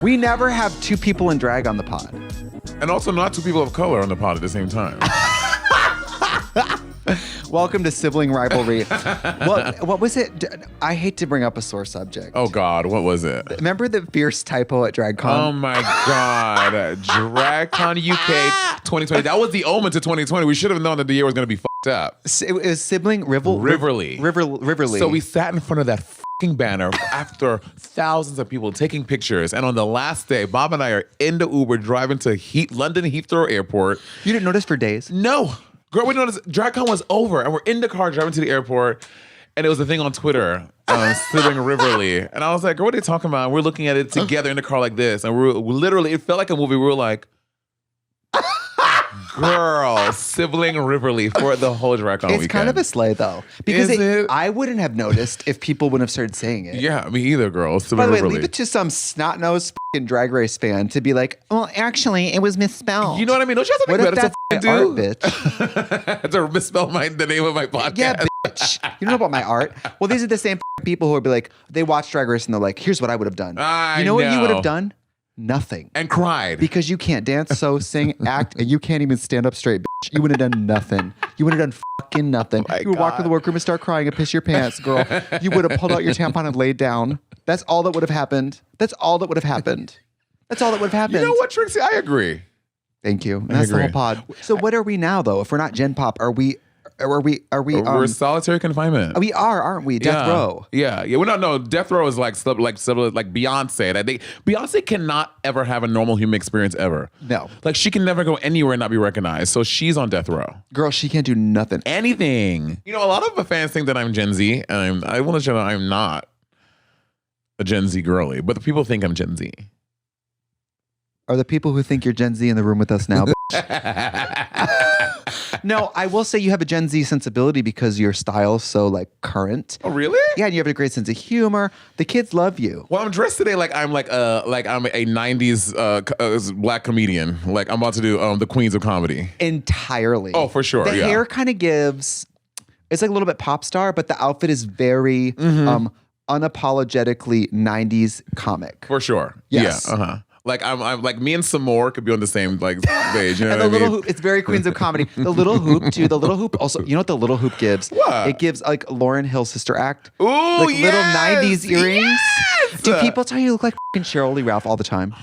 We never have two people in drag on the pod. And also not two people of color on the pod at the same time. Welcome to Sibling Rivalry. What was it? I hate to bring up a sore subject. Oh, God. What was it? Remember the fierce typo at DragCon? Oh, my God. DragCon UK 2020. That was the omen to 2020. We should have known that the year was going to be fucked up. It was Sibling Rivalry. Riverly. So we sat in front of that fucking banner after thousands of people taking pictures. And on the last day, Bob and I are in the Uber driving to London Heathrow Airport. You didn't notice for days? No. Girl, we noticed DragCon was over, and we're in the car driving to the airport, and it was a thing on Twitter, Sibling Rivalry. And I was like, girl, what are they talking about? And we're looking at it together in the car like this, and we literally, it felt like a movie. We were like, girl, Sibling Rivalry for the whole DragCon weekend. It's kind of a slay, though. Because I wouldn't have noticed if people wouldn't have started saying it. Yeah, me either, girl. By the way, leave it to some snot-nosed fucking Drag Race fan to be like, well, actually, it was misspelled. You know what I mean? Don't you have something better to do? Art, bitch. To misspell the name of my podcast. Yeah, bitch. You don't know about my art? Well, these are the same people who would be like, they watch Drag Race and they're like, here's what I would have done. You know what you would have done? Nothing. And cried. Because you can't dance, sew, sing, act, and you can't even stand up straight, bitch. You would have done nothing. You would have done fucking nothing. You would walk to the workroom and start crying and piss your pants, girl. You would have pulled out your tampon and laid down. That's all that would have happened. That's all that would have happened. That's all that would have happened. You know what, Trixie? I agree. Thank you. That's the whole pod. So what are we now, though? If we're not Gen Pop, are we? We're solitary confinement. We are, aren't we? Death Row. Yeah. Well, no. Death Row is like Beyonce. Beyonce cannot ever have a normal human experience ever. No. Like she can never go anywhere and not be recognized. So she's on death row. Girl, she can't do nothing. Anything. You know, a lot of the fans think that I'm Gen Z, and I want to show that I'm not a Gen Z girly, but the people think I'm Gen Z. Are the people who think you're Gen Z in the room with us now? No, I will say you have a Gen Z sensibility because your style's so like current. Oh, really? Yeah, and you have a great sense of humor. The kids love you. Well, I'm dressed today like I'm a 90s black comedian. Like I'm about to do the Queens of Comedy. Entirely. Oh, for sure. The hair kind of gives. It's like a little bit pop star, but the outfit is very unapologetically 90s comic. For sure. Yes. Yeah. Like I'm like me and Samore could be on the same like stage. You know and what the I mean? Hoop, it's very Queens of Comedy. The little hoop too. The little hoop also. You know what the little hoop gives? What? It gives like Lauryn Hill's Sister Act. Ooh, like little 90s earrings. Yes! Do people tell you look like fucking Cheryl Lee Ralph all the time?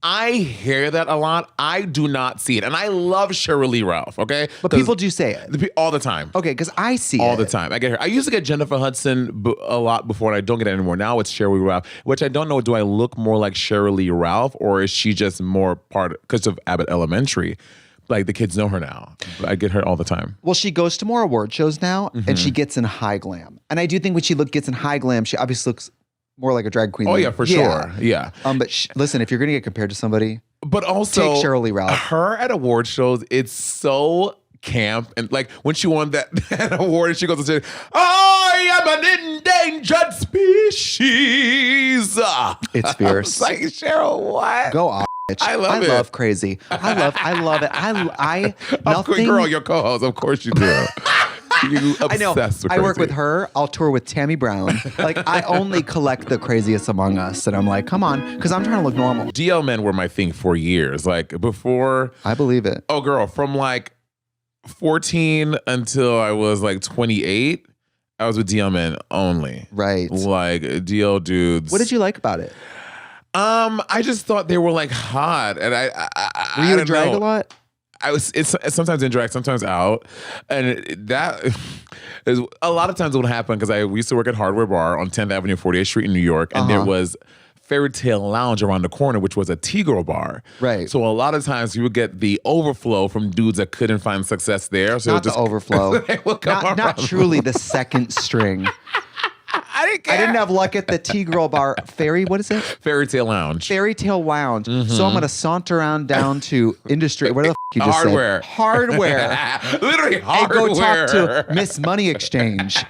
I hear that a lot. I do not see it. And I love Cheryl Lee Ralph, okay? But people do say it. All the time. Okay, because I see all it. the time. I get her. I used to get Jennifer Hudson a lot before, and I don't get it anymore. Now it's Cheryl Lee Ralph, which I don't know. Do I look more like Cheryl Lee Ralph, or is she just more part because of Abbott Elementary? Like the kids know her now. I get her all the time. Well, she goes to more award shows now, and she gets in high glam. And I do think when she gets in high glam, she obviously looks more like a drag queen. Oh, yeah, for sure. Yeah. But listen, if you're going to get compared to somebody, but also take Cheryl Lee Ralph. Her at award shows, it's so camp. And like when she won that award and she goes and says, I am an endangered species. It's fierce. Like, Cheryl, what? Go off. I love it. I love crazy. I love it. Nothing. Girl, your co-host, of course you do. You obsessed I know. with I work crazy. with her. I'll tour with Tammy Brown. Like I only collect the craziest among us, and I'm like, come on, because I'm trying to look normal. DL men were my thing for years. Like before, I believe it. Oh, girl, from like 14 until I was like 28, I was with DL men only. Right. Like DL dudes. What did you like about it? I just thought they were like hot, and I were you in in drag a lot? It's sometimes in drag, sometimes out, and that is a lot of times what would happen because we used to work at Hardware Bar on 10th Avenue, 48th Street in New York, and there was Fairy Tale Lounge around the corner, which was a T-girl bar. Right. So a lot of times you would get the overflow from dudes that couldn't find success there. So not the overflow. not truly the second string. I didn't care. I didn't have luck at the T-girl bar. What is it? Fairy Tale Lounge. Fairy Tale Lounge. So I'm going to saunter around down to industry. What the f*** you just Hardware. said? Hardware. Literally And hardware. go talk to Miss Money Exchange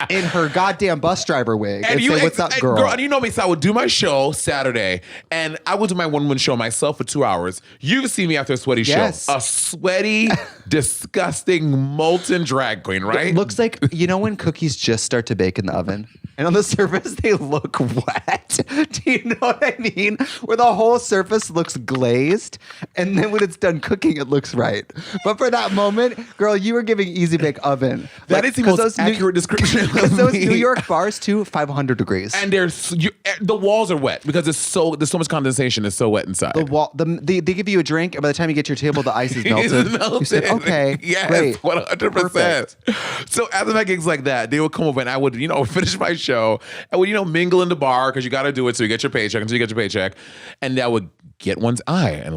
in her goddamn bus driver wig and say, what's up, girl? And you know me, so I would do my show Saturday, and I would do my one-woman show myself for 2 hours. You see me after a sweaty show. A sweaty, disgusting, molten drag queen, right? It looks like, you know when cookies just start to bake in the oven? And on the surface, they look wet. Do you know what I mean? Where the whole surface looks glazed. And then when it's done cooking, it looks right. But for that moment, girl, you were giving easy bake oven. That is the most accurate description. Because those New York bars, too, 500 degrees. And the walls are wet because there's so much condensation. It's so wet inside. They give you a drink, and by the time you get to your table, the ice is melted. You say, okay, yes, great. 100%. So after my gigs like that, they would come over and I would, finish my show. I would, mingle in the bar because you got to do it so you get your paycheck until you get your paycheck. And that would get one's eye. And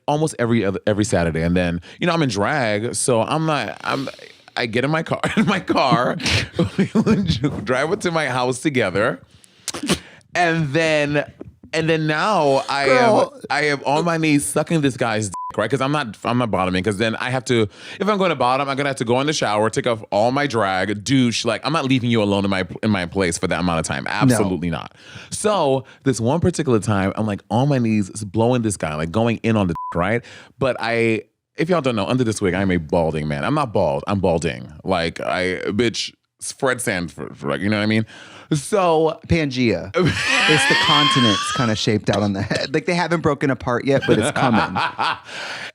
almost every Saturday. And then, I'm in drag. So I get in my car, we would drive it to my house together. And then now I am on my knees sucking this guy's dick, right? Because I'm not bottoming. Because then I have to, if I'm going to bottom, I'm gonna have to go in the shower, take off all my drag, douche. Like, I'm not leaving you alone in my place for that amount of time. Absolutely not. So this one particular time, I'm like on my knees, blowing this guy, like going in on the dick, right? But if y'all don't know, under this wig, I'm a balding man. I'm not bald. I'm balding. Like, bitch, Fred Sanford, right? You know what I mean? So Pangea. It's the continents kind of shaped out on the head. Like, they haven't broken apart yet, but it's coming.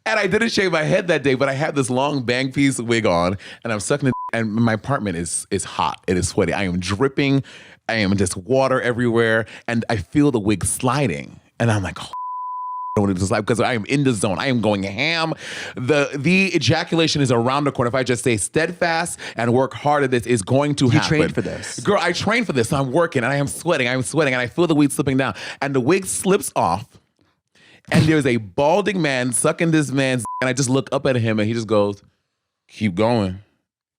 And I didn't shave my head that day, but I had this long bang piece wig on, and I'm sucking it, and my apartment is hot. It is sweaty. I am dripping. I am just water everywhere, and I feel the wig sliding, and I'm like, because I am in the zone. I am going ham. The ejaculation is around the corner. If I just stay steadfast and work hard at this, is going to happen. You trained for this. Girl, I trained for this. So I'm working and I am sweating. And I feel the wig slipping down. And the wig slips off. And there's a balding man sucking this man's and I just look up at him and he just goes, keep going.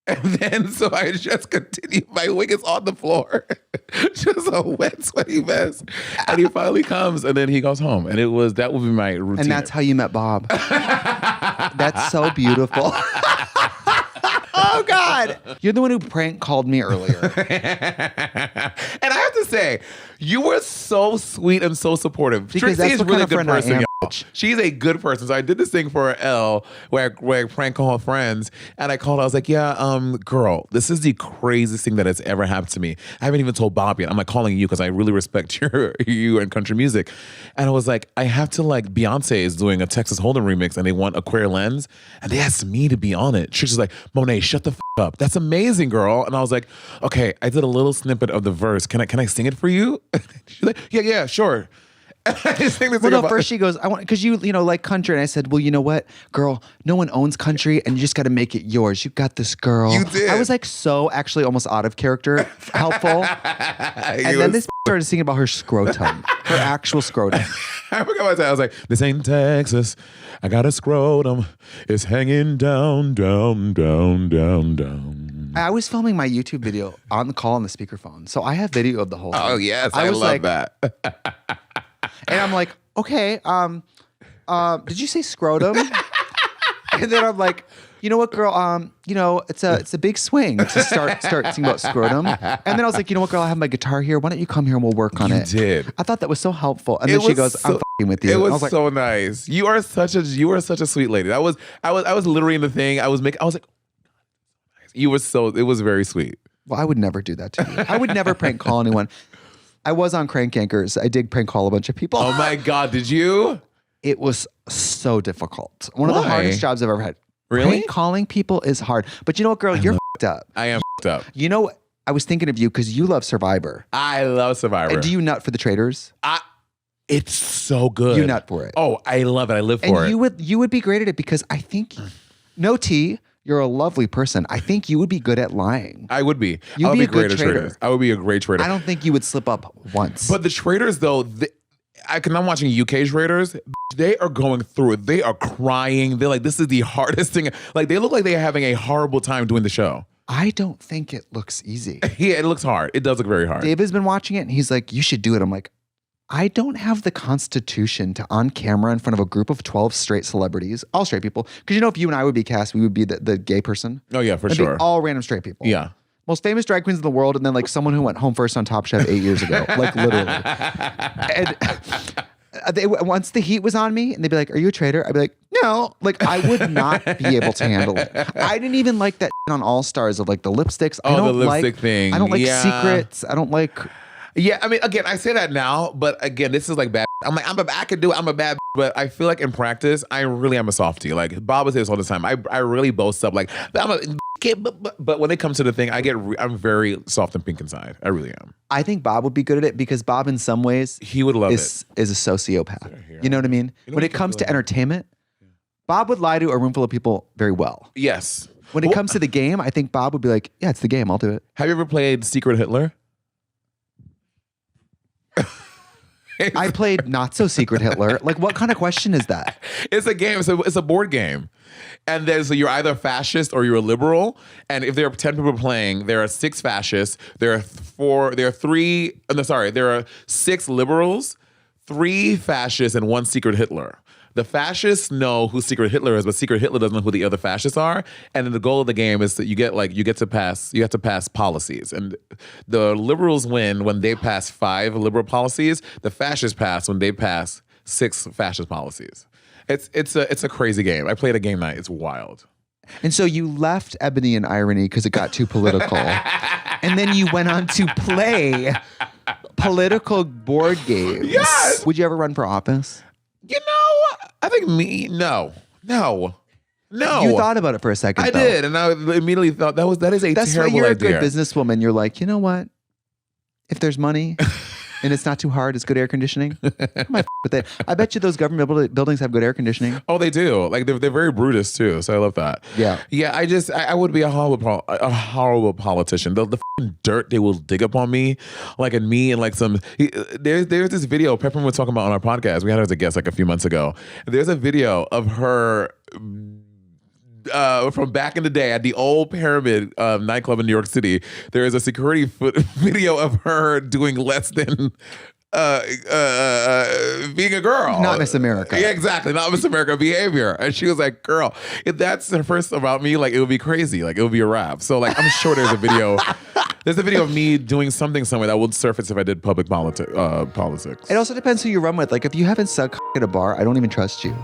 And then, so I just continue. My wig is on the floor. Just a wet, sweaty mess. And he finally comes and then he goes home. And that would be my routine. And that's how you met Bob. That's so beautiful. Oh, God. You're the one who prank called me earlier. And I have to say, you were so sweet and so supportive. Because Trixie is that's really the good kind of person, friend I am. y'all. She's a good person. So I did this thing for Elle where I prank call her friends. And I called her. I was like, yeah, girl, this is the craziest thing that has ever happened to me. I haven't even told Bob yet. I'm like calling you because I really respect you and country music. And I was like, I have to Beyonce is doing a Texas Hold'em remix and they want a queer lens. And they asked me to be on it. Tricia's like, Monet, shut the f up. That's amazing, girl. And I was like, okay, I did a little snippet of the verse. Can I sing it for you? She's like, yeah, sure. First she goes, I want, because you like country. And I said, well, you know what, girl, no one owns country and you just got to make it yours. You got this, girl. You did. I was so actually almost out of character, helpful. And then this started singing about her scrotum, her actual scrotum. I forgot what I was like, this ain't Texas. I got a scrotum. It's hanging down, down, down, down, down. I was filming my YouTube video on the call on the speakerphone. So I have video of the whole thing. Oh, yes. I love that. And I'm like, okay, did you say scrotum? And then I'm like, you know what, girl? It's a big swing to start singing about scrotum. And then I was like, you know what, girl? I have my guitar here. Why don't you come here and we'll work on it? You did. I thought that was so helpful. And then she goes, I'm f***ing with you. It was, I was like, so nice. You are such a sweet lady. I was literally in the thing. I was like, it was very sweet. Well, I would never do that to you. I would never prank call anyone. I was on Crank Anchors. I did prank call a bunch of people. Oh my God, did you? It was so difficult. One of the hardest jobs I've ever had. Really? Prank calling people is hard. But you know what, girl? You're f***ed up. I am f***ed up. You know, I was thinking of you because you love Survivor. I love Survivor. And do you nut for the traitors? It's so good. You nut for it. Oh, I love it. I live for it. And you would be great at it because I think, no tea, you're a lovely person. I think you would be good at lying. I would be. You'd be a good traitor. Traitors. I would be a great traitor. I don't think you would slip up once. But the traitors, though, I'm watching UK traitors. They are going through it. They are crying. They're like, this is the hardest thing. Like, they look like they're having a horrible time doing the show. I don't think it looks easy. Yeah, it looks hard. It does look very hard. David's been watching it and he's like, you should do it. I'm like, I don't have the constitution to on camera in front of a group of 12 straight celebrities, all straight people. Because if you and I would be cast, we would be the gay person. Oh yeah, for It'd sure. be all random straight people. Yeah. Most famous drag queens in the world, and then someone who went home first on Top Chef 8 years ago. Literally. And once the heat was on me and they'd be like, are you a traitor? I'd be like, no. Like, I would not be able to handle it. I didn't even like that on All Stars of like the lipsticks. I don't the lipstick thing. I don't like secrets. I don't like. Yeah, I mean, again, I say that now, but again, this is like bad. I'm like, I can do it. I'm a bad, but I feel like in practice, I really am a softie. Like Bob would say this all the time. I really boast up like, but when it comes to the thing, I'm very soft and pink inside. I really am. I think Bob would be good at it because Bob, in some ways, he would love is a sociopath. You know what I mean? When it comes to entertainment, Bob would lie to a room full of people very well. Yes. When it comes to the game, I think Bob would be like, yeah, it's the game. I'll do it. Have you ever played Secret Hitler? I played Not So Secret Hitler. Like, what kind of question is that? It's a game. It's a board game. And so you're either a fascist or you're a liberal. And if there are 10 people playing, there are 6 fascists. There are 6 liberals, 3 fascists, and 1 secret Hitler. The fascists know who Secret Hitler is, but Secret Hitler doesn't know who the other fascists are. And then the goal of the game is that you have to pass policies. And the liberals win when they pass 5 liberal policies. The fascists pass when they pass 6 fascist policies. It's a crazy game. I played a game night. It's wild. And so you left Ebony and Irony because it got too political. And then you went on to play political board games. Yes. Would you ever run for office? You know, I think no. You thought about it for a second. I did, and I immediately thought that is a terrible idea. That's why you're a good businesswoman. You're like, you know what? If there's money and it's not too hard, it's good air conditioning. I might with it. I bet you those government buildings have good air conditioning. Oh, they do. Like they're very Brutus too. So I love that. Yeah. Yeah. I would be a horrible politician. The f***ing dirt they will dig up on me, like and me and like some. There's this video Peppermint was talking about on our podcast. We had her as a guest like a few months ago. There's a video of her. From back in the day at the old Pyramid nightclub in New York City, there is a security video of her doing less than being a girl. Not Miss America. Yeah, exactly. Not Miss America behavior. And she was like, girl, if that's her first about me, like it would be crazy. Like it would be a rap. So like I'm sure there's a video. There's a video of me doing something somewhere that would surface if I did public politics. It also depends who you run with. Like if you haven't sucked at a bar, I don't even trust you.